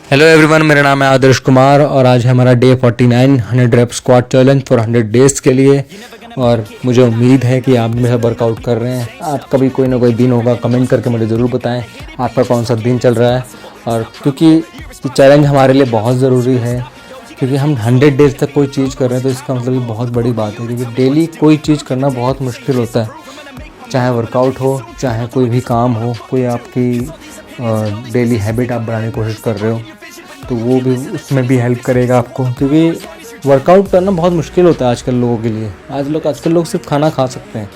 Hello everyone, मेरा नाम है आदर्श कुमार और आज है हमारा day 49 100 rape squat challenge for 100 days के लिए। और मुझे उम्मीद है कि आप मेरा वर्कआउट कर रहे हैं। आपका भी कोई ना कोई दिन होगा, कमेंट करके मुझे ज़रूर बताएं आपका कौन सा दिन चल रहा है। और क्योंकि ये चैलेंज हमारे लिए बहुत ज़रूरी है, क्योंकि हम 100 डेज़ तक कोई चीज़ कर रहे हैं तो इसका मतलब ये बहुत बड़ी बात है। क्योंकि डेली कोई चीज़ करना बहुत मुश्किल होता है, चाहे वर्कआउट हो, चाहे कोई भी काम हो, कोई आपकी डेली हैबिट आप बनाने की कोशिश कर रहे हो तो वो भी उसमें भी हेल्प करेगा आपको। क्योंकि वर्कआउट करना बहुत मुश्किल होता है आजकल लोगों के लिए। आजकल लोग सिर्फ खाना खा सकते हैं,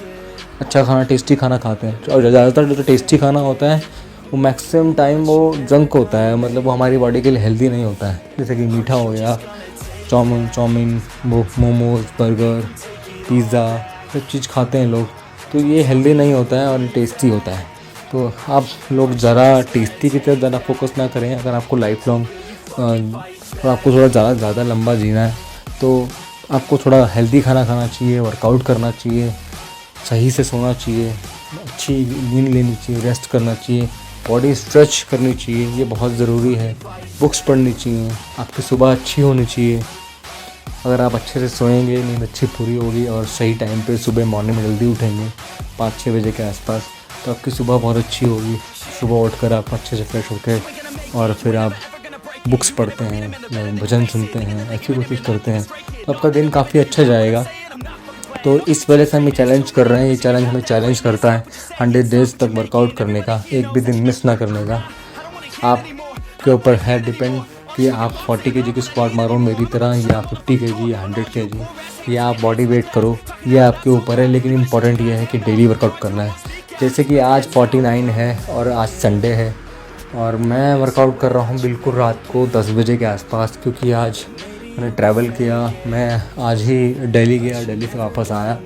अच्छा खाना, टेस्टी खाना खाते हैं। और ज़्यादातर जो टेस्टी खाना होता है वो मैक्सिमम टाइम वो जंक होता है, मतलब वो हमारी बॉडी के लिए हेल्दी नहीं होता है। जैसे कि मीठा हो गया, चाउमीन, मोमोज, बर्गर, पिज़्ज़ा, सब चीज़ खाते हैं लोग, तो ये हेल्दी नहीं होता है और टेस्टी होता है। तो आप लोग ज़रा टेस्टी की तरफ ज़्यादा फोकस ना करें। अगर आपको लाइफ लॉन्ग और आपको थोड़ा ज़्यादा लंबा जीना है तो आपको थोड़ा हेल्दी खाना खाना चाहिए, वर्कआउट करना चाहिए, सही से सोना चाहिए, अच्छी नींद लेनी चाहिए, रेस्ट करना चाहिए, बॉडी स्ट्रेच करनी चाहिए, ये बहुत ज़रूरी है। बुक्स पढ़नी चाहिए, आपकी सुबह अच्छी होनी चाहिए। अगर आप अच्छे से सोएंगे, नींद अच्छी पूरी होगी और सही टाइम पे सुबह मॉर्निंग में जल्दी उठेंगे 5-6 बजे के आसपास, तो आपकी सुबह बहुत अच्छी होगी। सुबह उठकर आप अच्छे से फ्रेश होकर और फिर आप बुक्स पढ़ते हैं, भजन सुनते हैं, ऐसी कोशिश करते हैं तो आपका दिन काफ़ी अच्छा जाएगा। तो इस वजह से हम ये चैलेंज कर रहे हैं। ये चैलेंज हमें चैलेंज करता है 100 डेज़ तक वर्कआउट करने का, एक भी दिन मिस ना करने का। आपके ऊपर है डिपेंड कि आप 40 kg की स्क्वाट मारो मेरी तरह, या 50 kg या 100 kg, या आप बॉडी वेट करो, ये आपके ऊपर है। लेकिन इम्पॉर्टेंट ये है कि डेली वर्कआउट करना है। जैसे कि आज 49 है और आज संडे है और मैं वर्कआउट कर रहा हूँ बिल्कुल रात को 10 बजे के आसपास, क्योंकि आज मैंने ट्रैवल किया। मैं आज ही दिल्ली गया, दिल्ली से वापस आया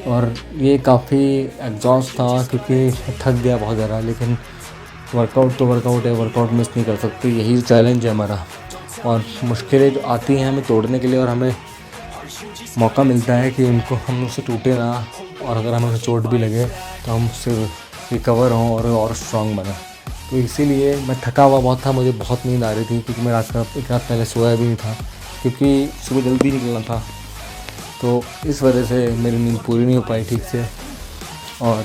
और ये काफ़ी एग्जॉस्ट था क्योंकि थक गया बहुत ज़्यादा। लेकिन वर्कआउट तो वर्कआउट है, वर्कआउट मिस नहीं कर सकते, यही चैलेंज है हमारा। और मुश्किलें जो आती हैं हमें तोड़ने के लिए और हमें मौका मिलता है कि हम उससे टूटे ना, और अगर हमें चोट भी लगे तो हम उससे रिकवर हों और स्ट्रॉन्ग बने। तो इसीलिए मैं थका हुआ बहुत था, मुझे एक नींद आ रही थी क्योंकि मैं एक रात पहले सोया भी नहीं था, क्योंकि सुबह जल्दी निकलना था। तो इस वजह से मेरी नींद पूरी नहीं हो पाई ठीक से और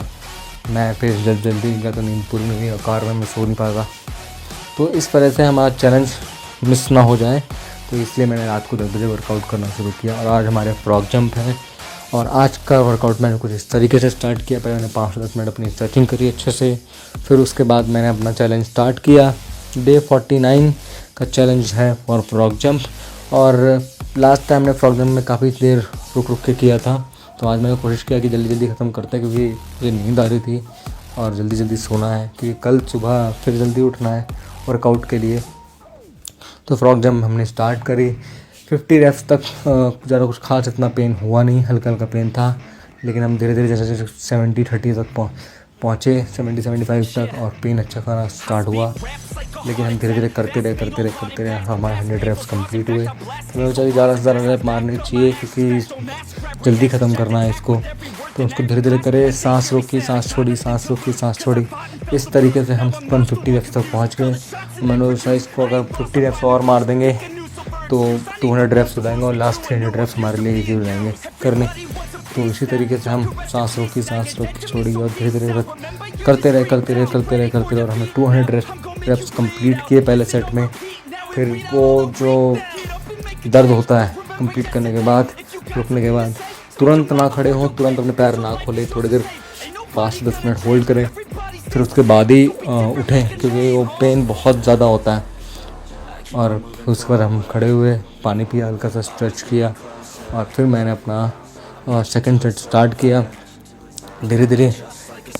मैं फिर जल्दी निकला तो नींद पूरी नहीं हुई और कार में मैं सो नहीं पाया। तो इस वजह से हमारा चैलेंज मिस ना हो जाए, तो इसलिए मैंने रात को 10 बजे वर्कआउट करना शुरू किया। और आज हमारे फ्रॉग जंप है और आज का वर्कआउट मैंने कुछ इस तरीके से स्टार्ट किया। पहले मैंने 5 से 10 मिनट अपनी स्ट्रेचिंग करी अच्छे से, फिर उसके बाद मैंने अपना चैलेंज स्टार्ट किया। डे 49 का चैलेंज है फॉर फ्रॉग जंप। और लास्ट टाइम ने फ्रॉग जंप में काफ़ी देर रुक के किया था, तो आज मैंने कोशिश किया कि जल्दी ख़त्म करते हैं, क्योंकि मुझे नींद आ रही थी और जल्दी सोना है, क्योंकि कल सुबह फिर जल्दी उठना है वर्कआउट के लिए। तो फ्रॉग जंप हमने स्टार्ट करी। 50 रेप्स तक ज़्यादा कुछ खास इतना पेन हुआ नहीं, हल्का पेन था। लेकिन हम धीरे जैसे 70-30 तक पहुँचे, 70-75 तक, और पेन अच्छा खाना स्टार्ट हुआ। लेकिन हम धीरे करते रहे, हमारे 100 रेप्स कंप्लीट हुए। तो मैं सोचा कि ज़्यादा से ज़्यादा रेप मारनी चाहिए क्योंकि जल्दी ख़त्म करना है इसको। तो उसको धीरे करे, सांस रोकी, सांस छोड़ी, सांस रोकी, सांस छोड़ी, इस तरीके से हम 150 रेप्स तक पहुँच गए। मैंने सोचा इसको अगर 50 रेप्स और मार देंगे तो 200 रेप्स हो जाएंगे और लास्ट 300 रेप्स हमारे लिए ईजी हो जाएंगे करने। तो इसी तरीके से हम सांस रोकी, छोड़ी और धीरे करते रहे और हमें 200 रेप्स कंप्लीट किए पहले सेट में। फिर वो जो दर्द होता है कंप्लीट करने के बाद, रुकने के बाद, तुरंत ना खड़े हो, तुरंत अपने पैर ना खोले, थोड़ी देर 5 से 10 मिनट होल्ड करें, फिर उसके बाद ही उठें, क्योंकि वो पेन बहुत ज़्यादा होता है। और उस पर हम खड़े हुए, पानी पिया, हल्का सा स्ट्रेच किया और फिर मैंने अपना सेकंड सेट स्टार्ट किया। धीरे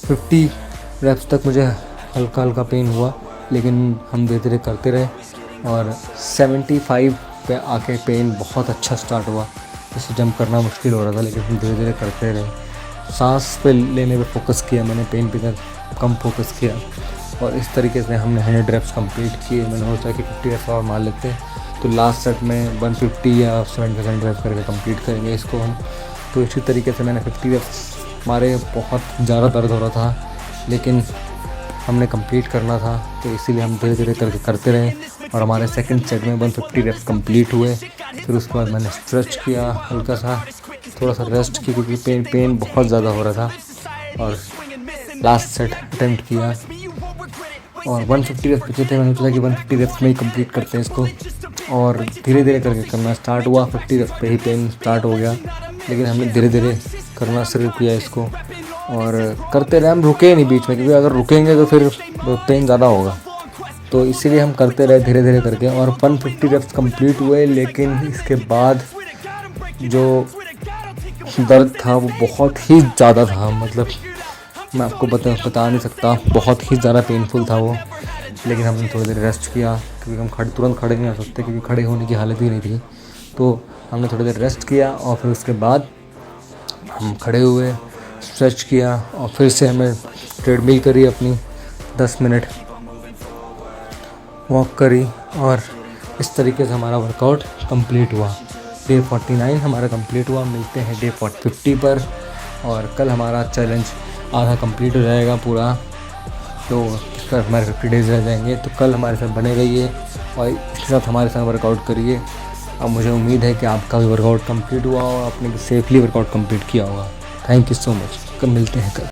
50 रेप्स तक मुझे हल्का पेन हुआ, लेकिन हम धीरे करते रहे और 75 पे आके पेन बहुत अच्छा स्टार्ट हुआ। इसे जंप करना मुश्किल हो रहा था, लेकिन हम धीरे करते रहे। सांस पे लेने पे फोकस किया मैंने, पेन पे कम फोकस किया और इस तरीके से हमने 100 रेप्स कंप्लीट किए। मैंने सोचा कि 50 रेप्स और मार लेते हैं, तो लास्ट सेट में 150 या 70% रेप्स करके कंप्लीट करेंगे इसको हम। तो इसी तरीके से मैंने 50 रेप्स मारे। बहुत ज़्यादा दर्द हो रहा था, लेकिन हमने कंप्लीट करना था, तो इसीलिए हम धीरे करके करते रहे और हमारे सेकंड सेट में 150 रेप्स कंप्लीट हुए। फिर उसके बाद मैंने स्ट्रेच किया, हल्का सा थोड़ा सा रेस्ट किया क्योंकि पेन बहुत ज़्यादा हो रहा था। और लास्ट सेट अटेम्प्ट किया और 150 रेप्स बचे थे। मैंने सोचा कि 150 रेप्स में ही कंप्लीट करते हैं इसको, और धीरे धीरे करके करना स्टार्ट हुआ। 50 रेप्स पे ही पेन स्टार्ट हो गया, लेकिन हमने धीरे धीरे करना शुरू किया इसको और करते रहे। हम रुके नहीं बीच में, क्योंकि अगर रुकेंगे तो फिर पेन ज़्यादा होगा, तो इसीलिए हम करते रहे धीरे धीरे करके। और 150 रेप्स कंप्लीट हुए, लेकिन इसके बाद जो दर्द था वो बहुत ही ज़्यादा था। मतलब मैं आपको बता नहीं सकता, बहुत ही ज़्यादा पेनफुल था वो। लेकिन हमने थोड़ी देर रेस्ट किया, क्योंकि हम तुरंत खड़े नहीं हो सकते, क्योंकि खड़े होने की हालत ही नहीं थी। तो हमने थोड़ी देर रेस्ट किया और फिर उसके बाद हम खड़े हुए, स्ट्रेच किया और फिर से हमें ट्रेडमिल करी अपनी 10 मिनट वॉक करी, और इस तरीके से हमारा वर्कआउट कंप्लीट हुआ। डे 49 हमारा कंप्लीट हुआ। मिलते हैं डे 50 पर, और कल हमारा चैलेंज आधा कंप्लीट हो जाएगा पूरा, तो इस पर हमारे 50 डेज़ रह जाएंगे। तो कल हमारे साथ बने रहिए और इसके साथ हमारे साथ वर्कआउट करिए। अब मुझे उम्मीद है कि आपका भी वर्कआउट कंप्लीट हुआ और आपने सेफली वर्कआउट कंप्लीट किया होगा। Thank you so much. कल मिलते हैं कल।